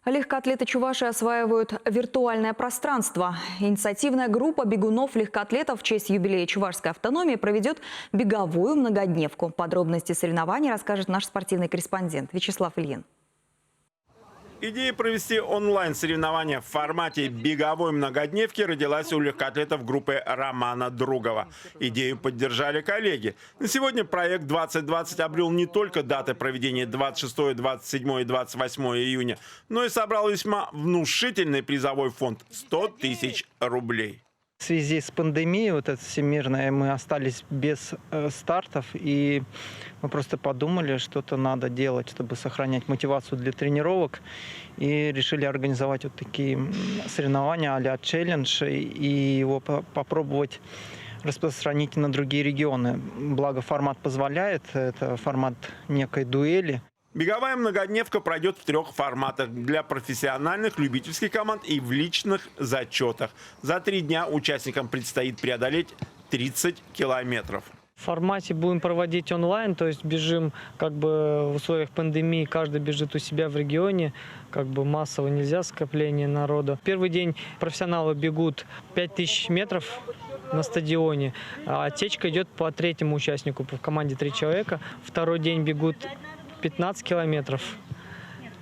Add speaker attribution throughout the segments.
Speaker 1: Легкоатлеты Чувашии осваивают виртуальное пространство. Инициативная группа бегунов-легкоатлетов в честь юбилея чувашской автономии проведет беговую многодневку. Подробности соревнований расскажет наш спортивный корреспондент Вячеслав Ильин.
Speaker 2: Идея провести онлайн-соревнования в формате беговой многодневки родилась у легкоатлетов группы Романа Другова. Идею поддержали коллеги. На сегодня проект 2020 обрел не только даты проведения 26, 27 и 28 июня, но и собрал весьма внушительный призовой фонд – 100 тысяч рублей.
Speaker 3: В связи с пандемией, вот этой всемирной, мы остались без стартов, и мы просто подумали, что-то надо делать, чтобы сохранять мотивацию для тренировок, и решили организовать вот такие соревнования а-ля челлендж, и его попробовать распространить на другие регионы. Благо формат позволяет, это формат некой дуэли.
Speaker 2: Беговая многодневка пройдет в 3 форматах – для профессиональных, любительских команд и в личных зачетах. За 3 дня участникам предстоит преодолеть 30 километров.
Speaker 4: В формате будем проводить онлайн, то есть бежим как бы в условиях пандемии, каждый бежит у себя в регионе, как бы массово нельзя, скопление народа. Первый день профессионалы бегут 5000 метров на стадионе, а отсечка идет по 3-му участнику, в команде 3 человека. Второй день бегут 15 километров.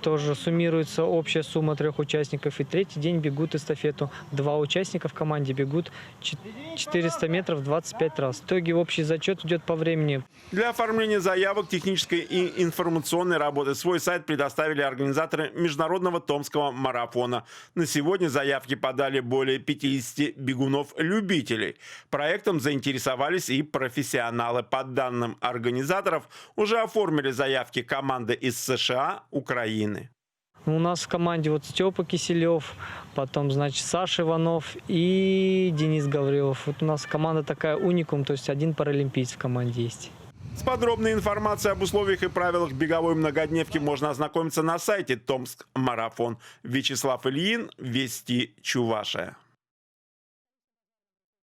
Speaker 4: Тоже суммируется общая сумма 3 участников. И 3-й день бегут эстафету. 2 участника в команде бегут 400 метров 25 раз. В итоге общий зачет идет по времени.
Speaker 2: Для оформления заявок, технической и информационной работы свой сайт предоставили организаторы международного томского марафона. На сегодня заявки подали более 50 бегунов-любителей. Проектом заинтересовались и профессионалы. По данным организаторов, уже оформили заявки команды из США, Украины.
Speaker 4: У нас в команде вот Степа Киселев, потом, значит, Саша Иванов и Денис Гаврилов. Вот у нас команда такая уникум, то есть 1 паралимпиец в команде есть.
Speaker 2: С подробной информацией об условиях и правилах беговой многодневки можно ознакомиться на сайте Томск Марафон. Вячеслав Ильин, Вести Чувашия.